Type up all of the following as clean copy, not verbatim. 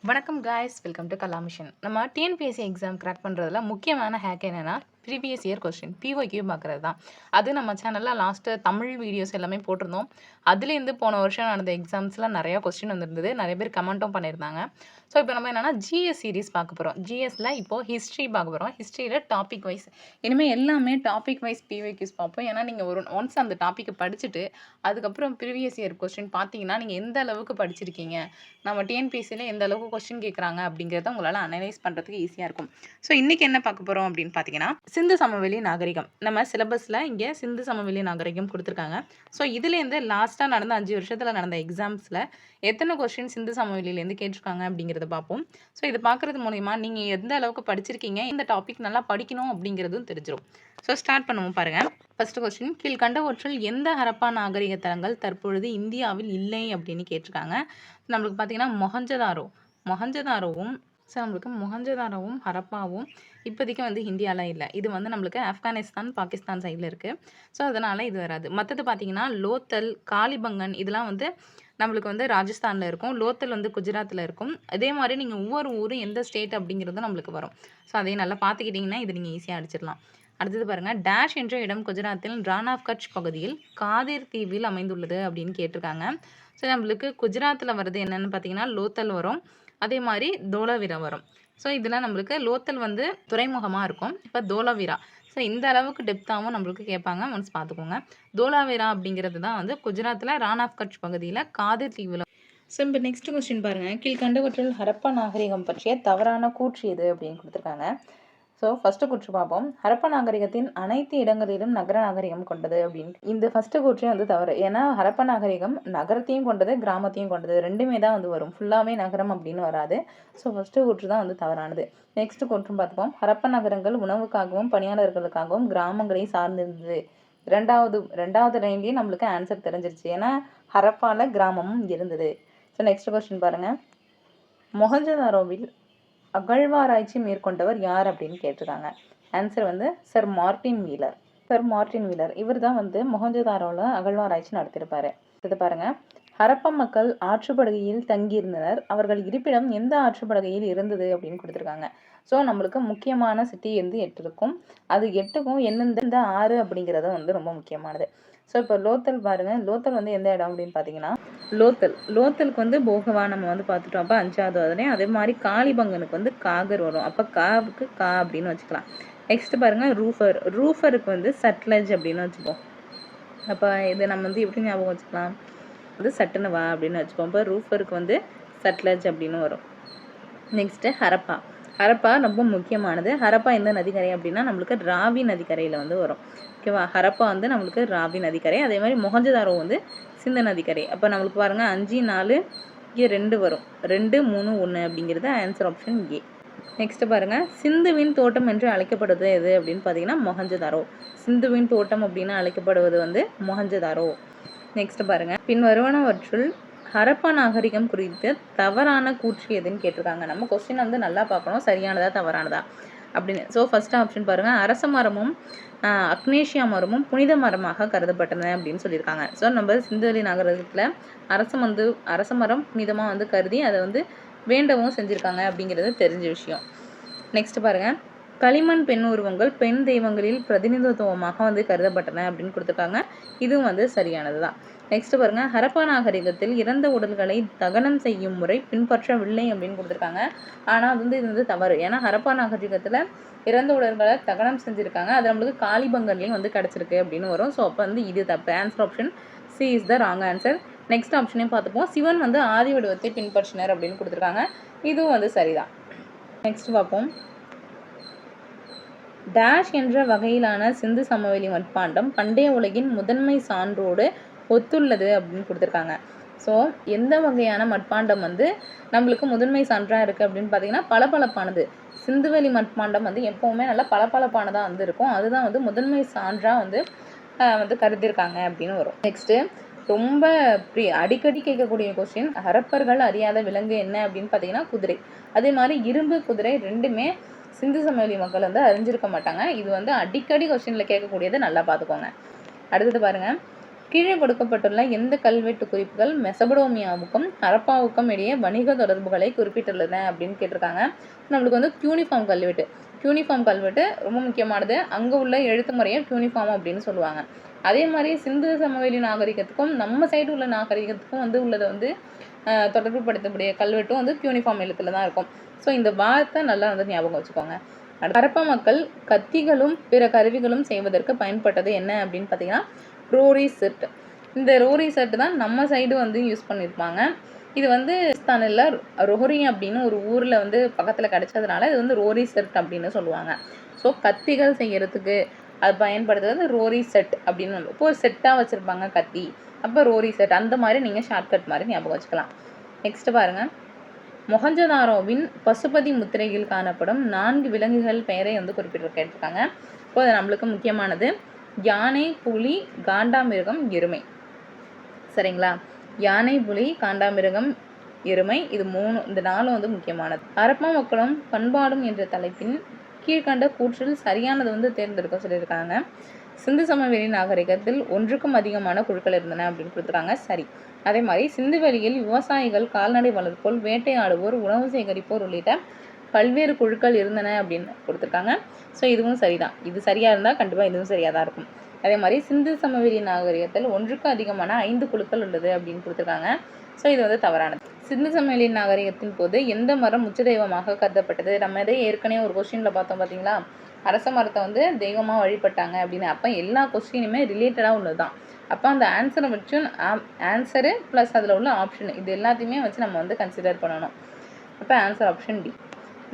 வணக்கம் guys, welcome to Kala mission. நம்ம TNPSC exam crack பண்ணுறதுல முக்கியமான ஹேக் என்னென்னா ப்ரீவியஸ் இயர் கொஸ்டின் பிஓக்யூ பார்க்குறது தான். அது நம்ம சேனலில் லாஸ்ட்டு தமிழ் வீடியோஸ் எல்லாமே போட்டிருந்தோம். அதுலேருந்து போன வருஷம் நடந்த எக்ஸாம்ஸில் நிறையா கொஸ்டின் வந்திருந்தது. நிறைய பேர் கமெண்ட்டும் பண்ணியிருந்தாங்க. ஸோ இப்போ நம்ம என்னென்னா ஜிஎஸ் சீரிஸ் பார்க்க போகிறோம். ஜிஎஸ்சில் இப்போது ஹிஸ்ட்ரி பார்க்க போகிறோம். ஹிஸ்ட்ரியில் டாபிக் வைஸ் இனிமேல் எல்லாமே டாபிக் வைஸ் பிஓக்யூஸ் பார்ப்போம். ஏன்னா நீங்கள் ஒன்ஸ் அந்த டாப்பிக்கை படிச்சுட்டு அதுக்கப்புறம் ப்ரீவியஸ் இயர் கொஸ்டின் பார்த்தீங்கன்னா நீங்கள் எந்த அளவுக்கு படிச்சிருக்கீங்க, நம்ம டிஎன்பிஎஸ்சியில் எந்த அளவுக்கு கொஸ்டின் கேட்குறாங்க அப்படிங்கிறத உங்களால் அனலைஸ் பண்ணுறதுக்கு ஈஸியாக இருக்கும். ஸோ இன்றைக்கி என்ன பார்க்க போகிறோம் அப்படின்னு பார்த்தீங்கன்னா சிந்து சமவெளி நாகரிகம். நம்ம சிலபஸில் இங்கே சிந்து சமவெளி நாகரிகம் கொடுத்துருக்காங்க. ஸோ இதுலேருந்து லாஸ்ட்டாக நடந்த 5 வருஷத்தில் நடந்த எக்ஸாம்ஸில் எத்தனை கொஸ்டின் சிந்து சமவெளியிலேருந்து கேட்டிருக்காங்க அப்படிங்கிறத பார்ப்போம். ஸோ இது பார்க்குறது மூலிமா நீங்கள் எந்த அளவுக்கு படிச்சிருக்கீங்க, இந்த டாபிக் நல்லா படிக்கணும் அப்படிங்கிறதும் தெரிஞ்சிடும். ஸோ ஸ்டார்ட் பண்ணுவோம் பாருங்கள். ஃபஸ்ட்டு கொஸ்டின், கீழ்கண்டவற்றுள் எந்த ஹரப்பா நாகரிக தலங்கள் தற்பொழுது இந்தியாவில் இல்லை அப்படின்னு கேட்டிருக்காங்க. நம்மளுக்கு பார்த்தீங்கன்னா மொஹஞ்சதாரோவும் ஹரப்பாவும் இப்போதைக்கு வந்து இந்தியாவில் இல்லை. இது வந்து நம்மளுக்கு ஆப்கானிஸ்தான் பாகிஸ்தான் சைடில் இருக்குது. ஸோ அதனால் இது வராது. மற்றது பார்த்தீங்கன்னா லோத்தல், காலிபங்கன் இதெல்லாம் வந்து நம்மளுக்கு வந்து ராஜஸ்தானில் இருக்கும். லோத்தல் வந்து குஜராத்தில் இருக்கும். அதே மாதிரி நீங்கள் ஒவ்வொரு ஊரும் எந்த ஸ்டேட் அப்படிங்கிறதும் நம்மளுக்கு வரும். ஸோ அதையும் நல்லா பார்த்துக்கிட்டிங்கன்னா இது நீங்கள் ஈஸியாக அடிச்சிடலாம். அடுத்தது பாருங்கள், டேஷ் என்ற இடம் குஜராத்தில் ரான் ஆஃப் கட்ச் பகுதியில் காதிர் தீவில் அமைந்துள்ளது அப்படின்னு கேட்டிருக்காங்க. ஸோ நம்மளுக்கு குஜராத்தில் வருது என்னென்னு பார்த்தீங்கன்னா லோத்தல் வரும், அதே மாதிரி தோலாவீரா வரும். ஸோ இதில் நம்மளுக்கு லோத்தல் வந்து துறைமுகமாக இருக்கும். இப்போ தோலாவீரா, ஸோ இந்த அளவுக்கு டெப்த்தாகவும் நம்மளுக்கு கேட்பாங்க. ஒன்ஸ் பார்த்துக்கோங்க. தோலாவீரா அப்படிங்கிறது தான் வந்து குஜராத்தில் ரான் ஆஃப் கட்ச் பகுதியில் காதிர் தீவில். ஸோ இப்போ நெக்ஸ்ட் கொஸ்டின் பாருங்கள், கீழ்கண்டவற்றில் ஹரப்பா நாகரிகம் பற்றிய தவறான கூற்று எது அப்படின்னு கொடுத்துருக்காங்க. ஸோ ஃபஸ்ட்டு கூற்று பார்ப்போம். ஹரப்பா நாகரிகத்தின் அனைத்து இடங்களிலும் நகர நாகரிகம் கொண்டது அப்படின்னு. இந்த ஃபஸ்ட்டு கூற்றே வந்து தவறு. ஏன்னா ஹரப்பா நாகரிகம் நகரத்தையும் கொண்டது, கிராமத்தையும் கொண்டது, ரெண்டுமே தான் வந்து வரும். ஃபுல்லாகவே நகரம் அப்படின்னு வராது. ஸோ ஃபஸ்ட்டு கூற்று தான் வந்து தவறானது. நெக்ஸ்ட் கூற்றும் பார்த்துப்போம். ஹரப்பா நகரங்கள் உணவுக்காகவும் பணியாளர்களுக்காகவும் கிராமங்களை சார்ந்திருந்தது. ரெண்டாவது லைன்லேயே நம்மளுக்கு ஆன்சர் தெரிஞ்சிருச்சு. ஏன்னா ஹரப்பாவில் கிராமமும் இருந்தது. ஸோ நெக்ஸ்ட் கொஸ்டின் பாருங்கள். மொஹஞ்சதாரோவில் அகழ்வாராய்ச்சி மேற்கொண்டவர் யார் அப்படின்னு கேட்டிருக்காங்க. ஆன்சர் வந்து சர் மார்ட்டின் வீலர். இவர் தான் வந்து மொஹஞ்சதாரோவில் அகழ்வாராய்ச்சி நடத்தியிருப்பாரு. இது பாருங்க, ஹரப்பா மக்கள் ஆற்றுப்படுகையில் தங்கியிருந்தனர். அவர்கள் இருப்பிடம் எந்த ஆற்றுப்படுகையில் இருந்தது அப்படின்னு கொடுத்துருக்காங்க. ஸோ நம்மளுக்கு முக்கியமான சிட்டி வந்து 8 இருக்கும். அது 8க்கும் எந்தெந்த ஆறு அப்படிங்கிறது வந்து ரொம்ப முக்கியமானது. ஸோ இப்போ லோத்தல் பாருங்கள். லோத்தல் வந்து எந்த இடம் அப்படின்னு பார்த்தீங்கன்னா லோத்தலுக்கு வந்து போகவா நம்ம வந்து பார்த்துட்டோம். அப்போ 5வது அதுலேயே. அதே மாதிரி காளிபங்கனுக்கு வந்து காகர் வரும். அப்போ காவுக்கு கா அப்படின்னு வச்சுக்கலாம். நெக்ஸ்ட் பாருங்கள், ரூஃபருக்கு வந்து சட்லஜ் அப்படின்னு வச்சுப்போம். அப்போ இது நம்ம வந்து எப்படி ஞாபகம் வச்சுக்கலாம், வந்து சட்டுன்னு வா அப்படின்னு வச்சுப்போம். இப்போ ரூஃபருக்கு வந்து சட்லஜ் அப்படின்னு வரும். நெக்ஸ்ட்டு ஹரப்பா ரொம்ப முக்கியமானது. ஹரப்பா எந்த நதிக்கரை அப்படின்னா நம்மளுக்கு ராவி நதிக்கரையில் வந்து வரும். ஓகேவா, ஹரப்பா வந்து நம்மளுக்கு ராவி நதிக்கரை. அதே மாதிரி மொஹஞ்சதாரோ வந்து சிந்து நதிக்கரை. அப்போ நம்மளுக்கு பாருங்கள் 5, 4 இங்கே 2 வரும். 2, 3, 1 அப்படிங்கிறது ஆன்சர் ஆப்ஷன் ஏ. நெக்ஸ்ட் பாருங்கள், சிந்துவின் தோட்டம் என்று அழைக்கப்படுவது எது அப்படின்னு பார்த்தீங்கன்னா மொஹஞ்சதாரோ. சிந்துவின் தோட்டம் அப்படின்னு அழைக்கப்படுவது வந்து மொஹஞ்சதாரோ. நெக்ஸ்ட் பாருங்கள், பின் வருவனவற்றுள் ஹரப்பா நாகரிகம் குறித்து தவறான கூற்று எதுன்னு கேட்டிருக்காங்க. நம்ம கொஸ்டின் வந்து நல்லா பார்க்கணும், சரியானதா தவறானதா அப்படின்னு. ஸோ ஃபர்ஸ்ட் ஆப்ஷன் பாருங்கள், அரச மரமும் அக்னேஷியா மரமும் புனித மரமாக கருதப்பட்டன அப்படின்னு சொல்லியிருக்காங்க. ஸோ நம்ம சிந்துவெளி நாகரிகத்தில் அரச மரம் புனிதமாக வந்து கருதி அதை வந்து வேண்டவும் செஞ்சுருக்காங்க அப்படிங்கிறது தெரிஞ்ச விஷயம். நெக்ஸ்ட் பாருங்கள், களிமண் பெண் உருவங்கள் பெண் தெய்வங்களில் பிரதிநிதித்துவமாக வந்து கருதப்பட்டன அப்படின்னு கொடுத்துருக்காங்க. இதுவும் வந்து சரியானது தான். நெக்ஸ்ட் பாருங்கள், ஹரப்பா நாகரிகத்தில் இறந்த உடல்களை தகனம் செய்யும் முறை பின்பற்றவில்லை அப்படின்னு கொடுத்துருக்காங்க. ஆனால் வந்து இது வந்து தவறு. ஏன்னா ஹரப்பா நாகரிகத்தில் இறந்த உடல்களை தகனம் செஞ்சுருக்காங்க. அது நம்மளுக்கு காளிபங்கன்லேயும் வந்து கிடச்சிருக்கு அப்படின்னு வரும். ஸோ அப்போ வந்து இது தப்பு. Answer option C is the wrong answer. Next ஆப்ஷனையும் பார்த்துப்போம். சிவன் வந்து ஆதி வடிவத்தை பின்பற்றினர் அப்படின்னு கொடுத்துருக்காங்க. இதுவும் வந்து சரிதான். நெக்ஸ்ட் பார்ப்போம். டேஷ் என்ற வகையிலான சிந்து சமவெளி மட்பாண்டம் பண்டைய உலகின் முதன்மை சான்றோடு ஒத்துள்ளது அப்படின்னு கொடுத்துருக்காங்க. ஸோ எந்த வகையான மட்பாண்டம் வந்து நம்மளுக்கு முதன்மை சான்றாக இருக்குது அப்படின்னு பார்த்தீங்கன்னா பளபளப்பானது. சிந்துவெளி மட்பாண்டம் வந்து எப்போவுமே நல்லா பளபளப்பானதாக வந்து இருக்கும். அதுதான் வந்து முதன்மை சான்றாக வந்து கருதியிருக்காங்க அப்படின்னு வரும். நெக்ஸ்ட்டு ரொம்ப அடிக்கடி கேட்கக்கூடிய கொஸ்டின், ஹரப்பர்கள் அறியாத விலங்கு என்ன அப்படின்னு பார்த்தீங்கன்னா குதிரை. அதே மாதிரி இரும்பு, குதிரை ரெண்டுமே சிந்து சமவெளி மக்கள் வந்து அறிஞ்சிருக்க மாட்டாங்க. இது வந்து அடிக்கடி கொஸ்டினில் கேட்கக்கூடியது, நல்லா பார்த்துக்கோங்க. அடுத்தது பாருங்கள், கீழே கொடுக்கப்பட்டுள்ள எந்த கல்வெட்டு குறிப்புகள் மெசபடோமியாவுக்கும் ஹரப்பாவுக்கும் இடையே வணிக தொடர்புகளை குறிப்பிட்டுள்ளன அப்படின்னு கேட்டிருக்காங்க. நம்மளுக்கு வந்து கியூனிஃபார்ம் கல்வெட்டு. கியூனிஃபார்ம் கல்வெட்டு ரொம்ப முக்கியமானது. அங்கே உள்ள எழுத்து முறையை கியூனிஃபார்ம் அப்படின்னு சொல்லுவாங்க. அதே மாதிரி சிந்து சமவெளி நாகரிகத்துக்கும் நம்ம சைடு உள்ள நாகரிகத்துக்கும் வந்து உள்ளதை வந்து தொடர்பு படுத்தக்கூடிய கல்வெட்டும் வந்து கியூனிஃபார்ம் எழுத்துல தான் இருக்கும். ஸோ இந்த வார்த்தை நல்லா வந்து ஞாபகம் வச்சுக்கோங்க. ஹரப்பா மக்கள் கத்திகளும் பிற கருவிகளும் செய்வதற்கு பயன்பட்டது என்ன அப்படின்னு பார்த்தீங்கன்னா ரோரி செட். இந்த ரோரி செட் தான் நம்ம சைடு வந்து யூஸ் பண்ணியிருப்பாங்க. இது வந்து ராஜஸ்தானில் ரோஹரி அப்படின்னு ஒரு ஊரில் வந்து பக்கத்தில் கிடச்சதுனால இது வந்து ரோரி செட் அப்படின்னு சொல்லுவாங்க. ஸோ கத்திகள் செய்கிறதுக்கு அது பயன்படுத்துறது ரோரி செட் அப்படின்னு இப்போ ஒரு செட்டாக வச்சுருப்பாங்க கத்தி, அப்போ ரோரி செட் அந்த மாதிரி நீங்கள் ஷார்ட்கட் மாதிரி ஞாபகம் வச்சுக்கலாம். நெக்ஸ்ட்டு பாருங்கள், மொஹஞ்சதாரோவின் பசுபதி முத்திரையில் காணப்படும் 4 விலங்குகள் பெயரை வந்து கேட்டிருக்காங்க. இப்போ அது நம்மளுக்கு முக்கியமானது யானை, புலி, காண்டாமிருகம், எருமை. சரிங்களா? யானை, புலி, காண்டாமிருகம், எருமை, இது 3 இந்த 4 வந்து முக்கியமானது. ஹரப்பா மக்களும் பண்பாடும் என்ற தலைப்பின் கீழ்கண்ட கூற்றில் சரியானது வந்து தேர்ந்தெடுக்க சொல்லியிருக்காங்க. சிந்து சமவெளி நாகரிகத்தில் 1க்கும் அதிகமான குழுக்கள் இருந்தன அப்படின்னு கொடுத்துருக்காங்க. சரி. அதே மாதிரி சிந்துவெளியில் விவசாயிகள், கால்நடை வளர்ப்போர், வேட்டையாடுவோர், உணவு சேகரிப்போர் உள்ளிட்ட பல்வேறு குழுக்கள் இருந்தன அப்படின்னு கொடுத்துருக்காங்க. ஸோ இதுவும் சரிதான். இது சரியாக இருந்தால் கண்டிப்பாக இதுவும் சரியாக தான் இருக்கும். அதே மாதிரி சிந்து சமவெளி நாகரிகத்தில் 1க்கும் அதிகமான 5 குழுக்கள் உள்ளது அப்படின்னு கொடுத்துருக்காங்க. ஸோ இது வந்து தவறானது. சிந்து சமவெளி நாகரிகத்தின் போது எந்த மரம் உச்ச தெய்வமாக கருதப்பட்டது? நம்ம இதை ஏற்கனவே ஒரு கொஸ்டினில் பார்த்தோம் பார்த்தீங்களா? அரச மரத்தை வந்து தெய்வமாக வழிபட்டாங்க அப்படின்னு. அப்போ எல்லா கொஸ்டினுமே ரிலேட்டடாக உள்ளது தான். அப்போ அந்த ஆன்சரை வச்சு ஆன்சரு ப்ளஸ் அதில் உள்ள ஆப்ஷன் இது எல்லாத்தையுமே வச்சு நம்ம வந்து கன்சிடர் பண்ணணும். அப்போ answer option D.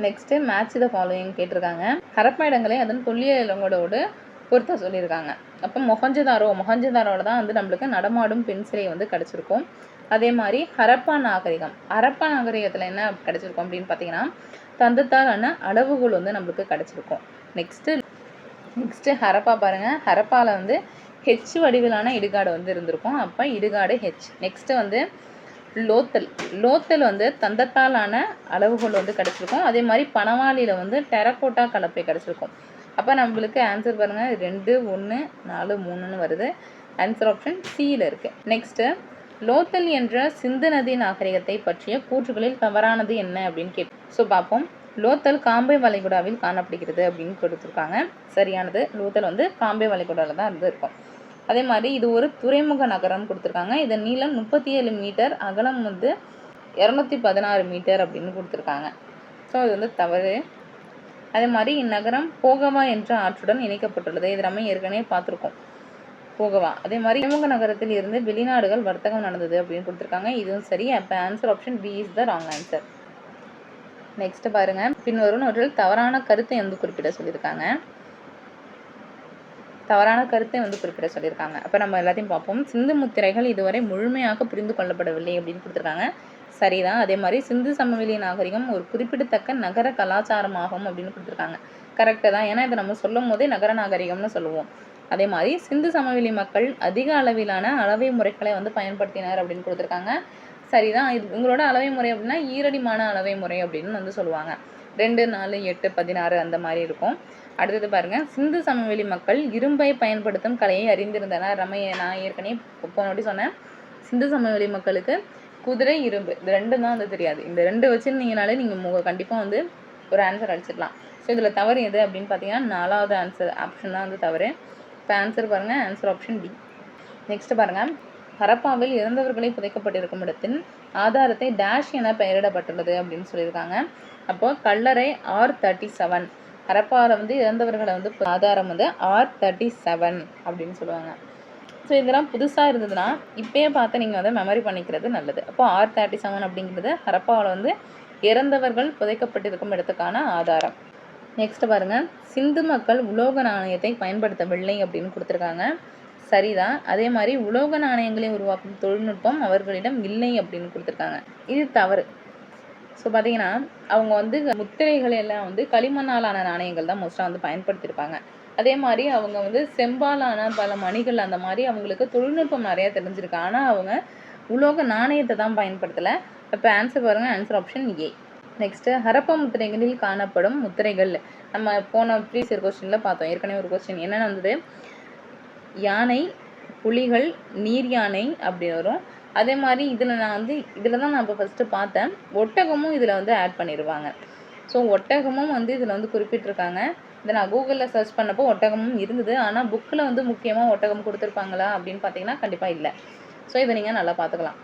Next match the following கேட்டிருக்காங்க. ஹரப்பா இடங்களை அதன் தொல்லியல் இடங்களோடு பொறுத்த சொல்லியிருக்காங்க. அப்போ மொஹஞ்சதாரோவில் தான் வந்து நம்மளுக்கு நடமாடும் பெண் சிலை வந்து கிடச்சிருக்கும். அதே மாதிரி ஹரப்பா நாகரிகத்தில் என்ன கிடச்சிருக்கும் அப்படின்னு பார்த்தீங்கன்னா தந்தத்தாலான அளவுகள் வந்து நம்மளுக்கு கிடச்சிருக்கும். நெக்ஸ்ட்டு ஹரப்பா பாருங்கள். ஹரப்பாவில் வந்து ஹெச் வடிவிலான இடுகாடு வந்து இருந்திருக்கும். அப்போ இடுகாடு ஹெச். நெக்ஸ்ட்டு வந்து லோத்தல் வந்து தந்தத்தாலான அளவுகள் வந்து கிடச்சிருக்கும். அதே மாதிரி பனவாளியில் வந்து டெரக்கோட்டா கலப்பை கிடச்சிருக்கும். அப்போ நம்மளுக்கு ஆன்சர் பாருங்கள் 2, 1, 4, 3ன்னு வருது. ஆன்சர் ஆப்ஷன் சியில் இருக்குது. நெக்ஸ்ட்டு லோத்தல் என்ற சிந்து நதி நாகரிகத்தை பற்றிய கூற்றுகளில் தவறானது என்ன அப்படின்னு ஸோ பார்ப்போம். லோத்தல் காம்பே வளைகுடாவில் காணப்படுகிறது அப்படின்னு கொடுத்துருக்காங்க. சரியானது. லோத்தல் வந்து காம்பே வளைகுடாவில் தான் இருக்கும். அதே மாதிரி இது ஒரு துறைமுக நகரம் கொடுத்துருக்காங்க. இதன் நீளம் 37 மீட்டர், அகலம் வந்து 216 மீட்டர் அப்படின்னு கொடுத்துருக்காங்க. ஸோ இது வந்து தவறு. அதே மாதிரி இந்நகரம் போகவா என்ற ஆற்றுடன் இணைக்கப்பட்டுள்ளது. இது நம்ம ஏற்கனவே பார்த்துருக்கோம், போகவா. அதே மாதிரி துறைமுக நகரத்தில் இருந்து வெளிநாடுகள் வர்த்தகம் நடந்தது அப்படின்னு கொடுத்துருக்காங்க. இதுவும் சரி. அப்போ answer option B is the wrong answer. Next பாருங்க, பின்வரும் ஒன்றில் தவறான கருத்தை வந்து குறிப்பிட சொல்லியிருக்காங்க. அப்போ நம்ம எல்லாத்தையும் பார்ப்போம். சிந்து முத்திரைகள் இதுவரை முழுமையாக புரிந்து கொள்ளப்படவில்லை அப்படின்னு கொடுத்துருக்காங்க. சரிதான். அதே மாதிரி சிந்து சமவெளி நாகரிகம் ஒரு குறிப்பிடத்தக்க நகர கலாச்சாரமாகும் அப்படின்னு கொடுத்துருக்காங்க. கரெக்டு தான். ஏன்னா இதை நம்ம சொல்லும் போதே நகர நாகரிகம்னு சொல்லுவோம். அதே மாதிரி சிந்து சமவெளி மக்கள் அதிக அளவிலான அளவை முறைகளை வந்து பயன்படுத்தினார் அப்படின்னு கொடுத்துருக்காங்க. சரிதான். இது உங்களோட அளவை முறை அப்படின்னா ஈரடிமான அளவை முறை அப்படின்னு வந்து சொல்லுவாங்க. 2, 4, 8, 16 அந்த மாதிரி இருக்கும். அடுத்தது பாருங்கள், சிந்து சமவெளி மக்கள் இரும்பை பயன்படுத்தும் கலையை அறிந்திருந்தனர். நான் ஏற்கனவே போனோடி சொன்னேன், சிந்து சமவெளி மக்களுக்கு குதிரை, இரும்பு இது 2 தான் வந்து தெரியாது. இந்த 2 வச்சுருந்தீங்கனாலே நீங்கள் கண்டிப்பாக வந்து ஒரு ஆன்சர் அடிச்சிடலாம். ஸோ இதில் தவறு எது அப்படின்னு பார்த்தீங்கன்னா 4வது ஆன்சர் ஆப்ஷன் தான் வந்து தவறு. இப்போ ஆன்சர் பாருங்கள், ஆன்சர் ஆப்ஷன் டி. நெக்ஸ்ட் பாருங்கள், ஹரப்பாவில் இறந்தவர்களை புதைக்கப்பட்டிருக்கும் இடத்தின் ஆதாரத்தை டேஷ் என பெயரிடப்பட்டுள்ளது அப்படின்னு சொல்லியிருக்காங்க. அப்போ கல்லறை R37. ஹரப்பாவில் வந்து இறந்தவர்களை வந்து ஆதாரம் வந்து R37 அப்படின்னு சொல்லுவாங்க. ஸோ இதெல்லாம் புதுசாக இருந்ததுன்னா இப்போயே பார்த்து நீங்கள் வந்து மெமரி பண்ணிக்கிறது நல்லது. அப்போ R37 அப்படிங்கிறது ஹரப்பாவில் வந்து இறந்தவர்கள் புதைக்கப்பட்டிருக்கும் இடத்துக்கான ஆதாரம். நெக்ஸ்ட் பாருங்கள், சிந்து மக்கள் உலோக நாணயத்தை பயன்படுத்தவில்லை அப்படின்னு கொடுத்துருக்காங்க. சரிதான். அதே மாதிரி உலோக நாணயங்களை உருவாக்கும் தொழில்நுட்பம் அவர்களிடம் இல்லை அப்படின்னு கொடுத்துருக்காங்க. இது தவறு. ஸோ பார்த்தீங்கன்னா அவங்க வந்து முத்திரைகள் எல்லாம் வந்து களிமண்ணாலான நாணயங்கள் தான் மோஸ்ட்டாக வந்து பயன்படுத்தியிருப்பாங்க. அதே மாதிரி அவங்க வந்து செம்பாலான பல மணிகள் அந்த மாதிரி அவங்களுக்கு தொழில்நுட்பம் நிறையா தெரிஞ்சிருக்கு. ஆனால் அவங்க உலோக நாணயத்தை தான் பயன்படுத்தலை. இப்போ ஆன்சர் பாருங்கள், answer option A. Next Harappa முத்திரைகளில் காணப்படும் முத்திரைகள் நம்ம போன ப்ரீவியஸ் கொஸ்டினில் பார்த்தோம். ஏற்கனவே ஒரு கொஸ்டின் என்னென்ன வந்தது, யானை, புலிகள், நீர் யானை அப்படி வரும். அதே மாதிரி இதில் தான் நான் இப்போ ஃபஸ்ட்டு பார்த்தேன். ஒட்டகமும் இதில் வந்து ஆட் பண்ணிடுவாங்க. ஸோ ஒட்டகமும் வந்து இதில் வந்து குறிப்பிட்டிருக்காங்க. இதை நான் கூகுளில் சர்ச் பண்ணப்போ ஒட்டகமும் இருந்தது. ஆனால் புக்கில் வந்து முக்கியமாக ஒட்டகம் கொடுத்துருப்பாங்களா அப்படின்னு பார்த்தீங்கன்னா கண்டிப்பாக இல்லை. ஸோ இதை நீங்கள் நல்லா பார்த்துக்கலாம்.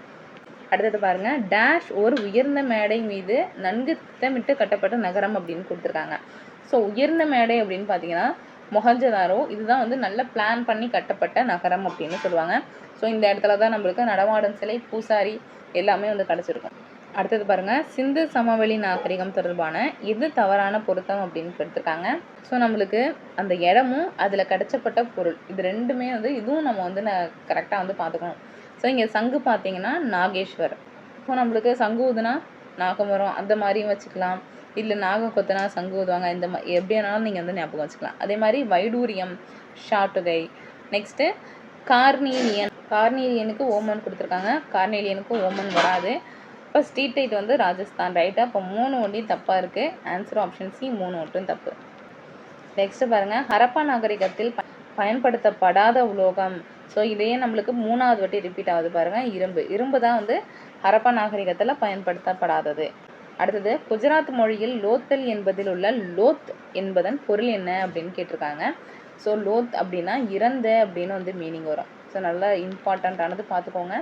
அடுத்தது பாருங்கள், டேஷ் ஒரு உயர்ந்த மேடை மீது நன்கு திட்டமிட்டு கட்டப்பட்ட நகரம் அப்படின்னு கொடுத்துருக்காங்க. ஸோ உயர்ந்த மேடை அப்படின்னு பார்த்தீங்கன்னா மொஹஞ்சதாரோ. இதுதான் வந்து நல்ல பிளான் பண்ணி கட்டப்பட்ட நகரம் அப்படின்னு சொல்லுவாங்க. ஸோ இந்த இடத்துல தான் நம்மளுக்கு நடமாடும் சிலை, பூசாரி எல்லாமே வந்து கிடச்சிருக்கும். அடுத்தது பாருங்கள், சிந்து சமவெளி நாகரிகம் தொடர்பான இது தவறான பொருத்தம் அப்படின்னு கொடுத்துருக்காங்க. ஸோ நம்மளுக்கு அந்த இடமும் அதில் கிடச்சப்பட்ட பொருள் இது ரெண்டுமே வந்து இதுவும் நம்ம வந்து கரெக்டாக வந்து பார்த்துக்கணும். ஸோ இங்கே சங்கு பார்த்தீங்கன்னா நாகேஸ்வர். ஸோ நம்மளுக்கு சங்கு ஊதுனா நாகம் வரும், அந்த மாதிரியும் வச்சுக்கலாம். இல்லை நாகம் கொத்துனா சங்கு ஊதுவாங்க. இந்த மாதிரி எப்படி வேணாலும் நீங்கள் வந்து ஞாபகம் வச்சுக்கலாம். அதே மாதிரி வைடூரியம், ஷாட்டுகை. நெக்ஸ்ட்டு கார்னீலியனுக்கு ஓமன் கொடுத்துருக்காங்க. கார்னேலியனுக்கு ஓமன் வராது. இப்போ ஸ்ட்ரீட் லைட் வந்து ராஜஸ்தான். ரைட்டாக இப்போ 3 ஒன்றையும் தப்பாக இருக்குது. ஆன்சர் ஆப்ஷன் சி 3 ஒன்றும் தப்பு. நெக்ஸ்ட்டு பாருங்கள், ஹரப்பா நாகரிகத்தில் பயன்படுத்தப்படாத உலோகம். ஸோ இதையே நம்மளுக்கு 3வது வாட்டி ரிப்பீட் ஆகுது பாருங்கள். இரும்பு தான் வந்து ஹரப்பா நாகரிகத்தில் பயன்படுத்தப்படாதது. அடுத்தது, குஜராத் மொழியில் லோத்தல் என்பதில் உள்ள லோத் என்பதன் பொருள் என்ன அப்படின்னு கேட்டிருக்காங்க. ஸோ லோத் அப்படின்னா இறந்த அப்படின்னு வந்து மீனிங் வரும். ஸோ நல்லா இம்பார்ட்டண்ட்டானது பார்த்துக்கோங்க.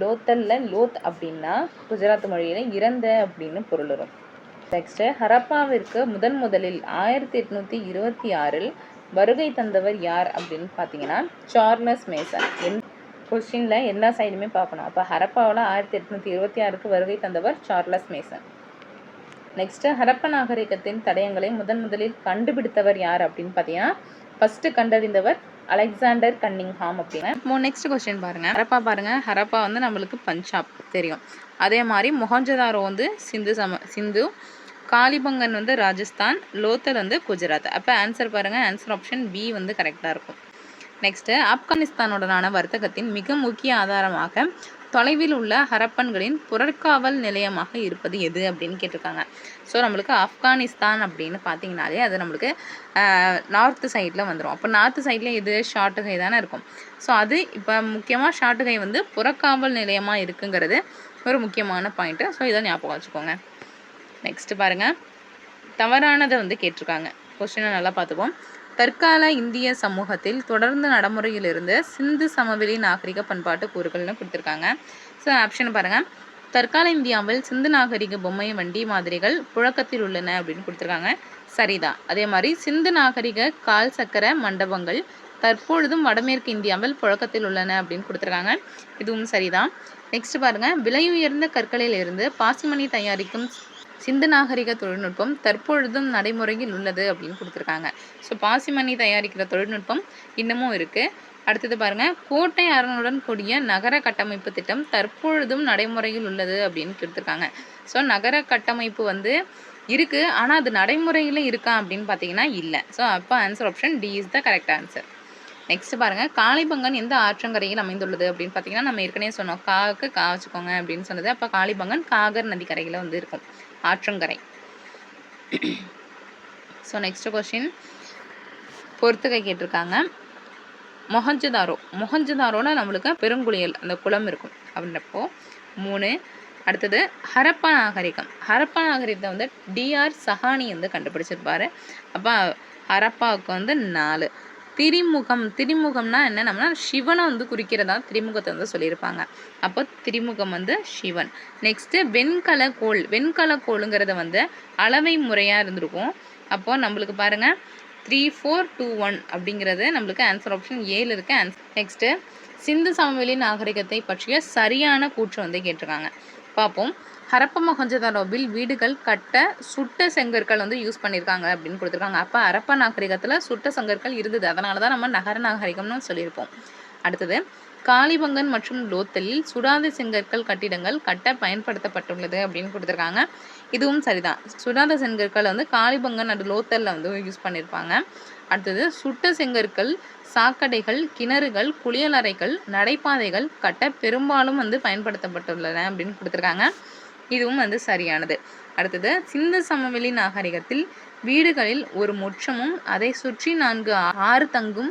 லோத்தலில் லோத் அப்படின்னா குஜராத் மொழியில் இறந்த அப்படின்னு பொருள் வரும். நெக்ஸ்ட்டு, ஹரப்பாவிற்கு முதலில் 1826 வருகை தந்தவர் யார் அப்படின்னு பார்த்தீங்கன்னா சார்லஸ் மேசன். கொஸ்டினில் எல்லா சைடுமே பார்க்கணும். அப்போ ஹரப்பாவில் 1826க்கு வருகை தந்தவர் சார்லஸ் மேசன். நெக்ஸ்ட்டு, ஹரப்பா நாகரிகத்தின் தடயங்களை முதலில் கண்டுபிடித்தவர் யார் அப்படின்னு பார்த்தீங்கன்னா ஃபஸ்ட்டு கண்டறிந்தவர் அலெக்சாண்டர் கன்னிங்ஹாம் அப்படின்னு. நெக்ஸ்ட் கொஸ்டின் பாருங்கள், ஹரப்பா வந்து நம்மளுக்கு பஞ்சாப் தெரியும். அதே மாதிரி மொஹஞ்சதாரோ வந்து சிந்து, காலிபங்கன் வந்து ராஜஸ்தான், லோத்தல் வந்து குஜராத். அப்போ ஆன்சர் பாருங்கள், ஆன்சர் ஆப்ஷன் பி வந்து கரெக்டாக இருக்கும். நெக்ஸ்ட்டு, ஆப்கானிஸ்தானுடனான வர்த்தகத்தின் மிக முக்கிய ஆதாரமாக தொலைவில் உள்ள ஹரப்பன்களின் புறக்காவல் நிலையமாக இருப்பது எது அப்படின்னு கேட்டிருக்காங்க. ஸோ நம்மளுக்கு ஆப்கானிஸ்தான் அப்படின்னு பார்த்தீங்கனாலே அது நம்மளுக்கு நார்த்து சைடில் வந்துடும். அப்போ நார்த்து சைடில் எது ஷாட்டுகை தானே இருக்கும். ஸோ அது இப்போ முக்கியமாக ஷாட்டுகை வந்து புறக்காவல் நிலையமாக இருக்குங்கிறது ஒரு முக்கியமான பாயிண்ட்டு. ஸோ இதை ஞாபகம் வச்சுக்கோங்க. நெக்ஸ்ட்டு பாருங்கள், தவறானதை வந்து கேட்டிருக்காங்க. கொஸ்டினை நல்லா பார்த்துப்போம். தற்கால இந்திய சமூகத்தில் தொடர்ந்து நடைமுறையில் இருந்த சிந்து சமவெளி நாகரிக பண்பாட்டு கூறுகள்னு கொடுத்துருக்காங்க. ஸோ ஆப்ஷன் பாருங்கள், தற்கால இந்தியாவில் சிந்து நாகரிக பொம்மை வண்டி மாதிரிகள் புழக்கத்தில் உள்ளன அப்படின்னு கொடுத்துருக்காங்க. சரிதான். அதே மாதிரி சிந்து நாகரிக கால் சக்கர மண்டபங்கள் தற்பொழுதும் வடமேற்கு இந்தியாவில் புழக்கத்தில் உள்ளன அப்படின்னு கொடுத்துருக்காங்க. இதுவும் சரிதான். நெக்ஸ்ட் பாருங்கள், விலையுயர்ந்த கற்களில் இருந்து பாசிமணி தயாரிக்கும் சிந்து நாகரிக தொழில்நுட்பம் தற்பொழுதும் நடைமுறையில் உள்ளது அப்படின்னு கொடுத்துருக்காங்க. ஸோ பாசிமணி தயாரிக்கிற தொழில்நுட்பம் இன்னமும் இருக்குது. அடுத்தது பாருங்கள், கோட்டை அரணுடன் கூடிய நகர கட்டமைப்பு திட்டம் தற்பொழுதும் நடைமுறையில் உள்ளது அப்படின்னு கொடுத்துருக்காங்க. ஸோ நகர கட்டமைப்பு வந்து இருக்குது, ஆனால் அது நடைமுறையில் இருக்கா அப்படின்னு பார்த்தீங்கன்னா இல்லை. ஸோ அப்போ answer option D is the correct answer. Next பாருங்கள், காளிபங்கன் எந்த ஆற்றங்கரையில் அமைந்துள்ளது அப்படின்னு பார்த்தீங்கன்னா நம்ம ஏற்கனவே சொன்னோம், காவுக்கு கா வச்சுக்கோங்க அப்படின்னு சொன்னது. அப்போ காளிபங்கன் காகர் நதிக்கரையில் வந்து இருக்கும், ஆற்றங்கரை. ஸோ நெக்ஸ்ட் கொஸ்டின், பொறுத்துகை கேட்டிருக்காங்க. மொஹஞ்சதாரோட நம்மளுக்கு பெருங்குளியல் அந்த குளம் இருக்கும் அப்படின்றப்போ 3. அடுத்தது ஹரப்பா நாகரிகத்தை வந்து டிஆர் சஹானி வந்து கண்டுபிடிச்சிருப்பாரு. அப்போ ஹரப்பாவுக்கு வந்து 4. திரிமுகம்னா என்ன, நம்மனா சிவனை வந்து குறிக்கிறதா திரிமுகத்தை வந்து சொல்லியிருப்பாங்க. அப்போ திரிமுகம் வந்து சிவன். நெக்ஸ்ட்டு வெண்கல கோளுங்கிறத வந்து அளவை முறையாக இருந்திருக்கும். அப்போ நம்மளுக்கு பாருங்கள் 3, 4, 2, 1 அப்படிங்கிறது நம்மளுக்கு ஆன்சர் ஆப்ஷன் ஏல இருக்கு. நெக்ஸ்ட்டு, சிந்து சமவெளி நாகரிகத்தை பற்றிய சரியான கூற்று வந்து கேட்டிருக்காங்க. பார்ப்போம். ஹரப்பா மொஹஞ்சதாரோவில் வீடுகள் கட்ட சுட்ட செங்கற்கள் வந்து யூஸ் பண்ணியிருக்காங்க அப்படின்னு கொடுத்துருக்காங்க. அப்போ ஹரப்பா நாகரிகத்தில் சுட்ட செங்கற்கள் இருந்தது, அதனால தான் நம்ம நகர நாகரிகம்னு சொல்லியிருப்போம். அடுத்தது, காளிபங்கன் மற்றும் லோத்தலில் சுடாத செங்கற்கள் கட்டிடங்கள் கட்ட பயன்படுத்தப்பட்டுள்ளது அப்படின்னு கொடுத்துருக்காங்க. இதுவும் சரிதான். சுடாத செங்கற்கள் வந்து காளிபங்கன் அண்ட் லோத்தலில் வந்து யூஸ் பண்ணியிருப்பாங்க. அடுத்தது, சுட்ட செங்கற்கள் சாக்கடைகள், கிணறுகள், குளியலறைகள், நடைபாதைகள் கட்ட பெரும்பாலும் வந்து பயன்படுத்தப்பட்டுள்ளன அப்படின்னு கொடுத்துருக்காங்க. இதுவும் வந்து சரியானது. அடுத்தது, சிந்து சமவெளி நாகரிகத்தில் வீடுகளில் ஒரு முற்றமும் அதை சுற்றி 4 ஆறு தங்கும்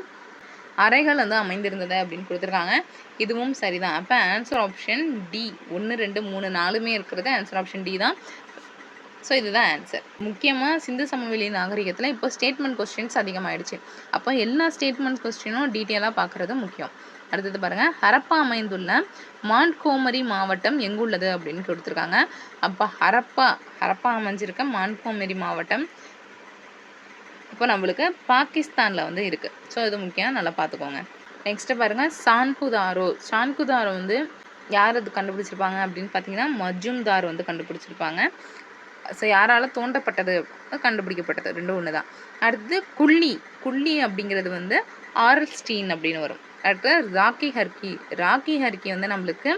அறைகள் வந்து அமைந்திருந்தது அப்படின்னு கொடுத்துருக்காங்க. இதுவும் சரிதான். அப்போ ஆன்சர் ஆப்ஷன் டி 1, 2, 3, 4மே இருக்கிறது ஆன்சர் ஆப்ஷன் டி தான். ஸோ இதுதான் ஆன்சர். முக்கியமாக சிந்து சமவெளி நாகரிகத்தில் இப்போ ஸ்டேட்மெண்ட் கொஸ்டின்ஸ் அதிகமாகிடுச்சு. அப்போ எல்லா ஸ்டேட்மெண்ட் கொஸ்டினும் டீட்டெயிலாக பார்க்குறது முக்கியம். அடுத்தது பாருங்கள், ஹரப்பா அமைந்துள்ள மான்கோமரி மாவட்டம் எங்குள்ளது அப்படின்னு கொடுத்துருக்காங்க. அப்போ ஹரப்பா அமைஞ்சிருக்க மான்கோமரி மாவட்டம் இப்போ நம்மளுக்கு பாகிஸ்தானில் வந்து இருக்குது. ஸோ இது முக்கியம், நல்லா பார்த்துக்கோங்க. நெக்ஸ்ட்டு பாருங்கள், சான்குதாரோ வந்து யார் அது கண்டுபிடிச்சிருப்பாங்க அப்படின்னு பார்த்தீங்கன்னா மஜும்தார் வந்து கண்டுபிடிச்சிருப்பாங்க. ஸோ யாரால் தோண்டப்பட்டது கண்டுபிடிக்கப்பட்டது, ரெண்டும் ஒன்று தான். அடுத்து குள்ளி அப்படிங்கிறது வந்து ஆர்ல்ஸ்டீன் அப்படின்னு வரும். அடுத்து ராக்கி ஹர்கி வந்து நம்மளுக்கு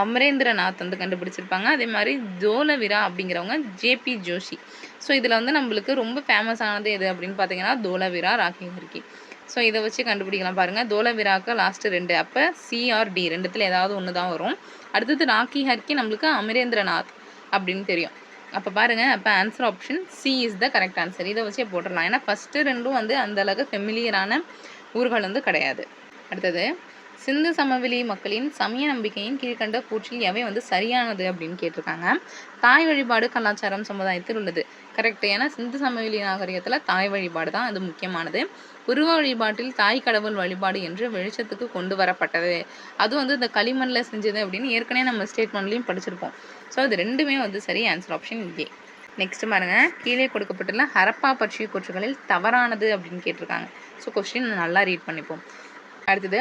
அமரேந்திரநாத் வந்து கண்டுபிடிச்சிருப்பாங்க. அதே மாதிரி தோலவிரா அப்படிங்கிறவங்க ஜேபி ஜோஷி. ஸோ இதில் வந்து நம்மளுக்கு ரொம்ப ஃபேமஸானது எது அப்படின்னு பார்த்தீங்கன்னா தோலவிரா, ராக்கி ஹர்கி. ஸோ இதை வச்சு கண்டுபிடிக்கலாம் பாருங்கள். தோலவிராக்கு லாஸ்ட்டு 2, அப்போ சிஆர்டி ரெண்டுத்தில் ஏதாவது ஒன்று தான் வரும். அடுத்தது ராக்கி ஹர்கி நம்மளுக்கு அமரேந்திரநாத் அப்படின்னு தெரியும். அப்போ பாருங்கள், அப்போ answer option C is the correct answer. இதை வச்சே போட்டுடலாம். ஏன்னா ஃபஸ்ட்டு ரெண்டும் வந்து அந்தளவுக்கு ஃபெமிலியரான ஊர்கள் வந்து கிடையாது. அடுத்தது, சிந்து சமவெளி மக்களின் சமய நம்பிக்கையின் கீழ்கண்ட கூற்றில் எவை வந்து சரியானது அப்படின்னு கேட்டிருக்காங்க. தாய் வழிபாடு கலாச்சாரம் சமுதாயத்தில் உள்ளது. கரெக்ட். ஏன்னா சிந்து சமவெளி நாகரிகத்தில் தாய் வழிபாடு தான் அது முக்கியமானது. உருவ வழிபாட்டில் தாய் கடவுள் வழிபாடு என்று வெளிச்சத்துக்கு கொண்டு வரப்பட்டது. அதுவும் வந்து இந்த களிமண்ணில் செஞ்சது அப்படின்னு ஏற்கனவே நம்ம ஸ்டேட்மெண்ட்லையும் படிச்சிருப்போம். ஸோ அது ரெண்டுமே வந்து சரி. ஆன்சர் ஆப்ஷன் ஏ. நெக்ஸ்ட் பாருங்க, கீழே கொடுக்கப்பட்டுள்ள ஹரப்பா பற்றிய கூற்றுகளில் தவறானது அப்படின்னு கேட்டிருக்காங்க. ஸோ கொஸ்டின் நல்லா ரீட் பண்ணிப்போம். அடுத்தது,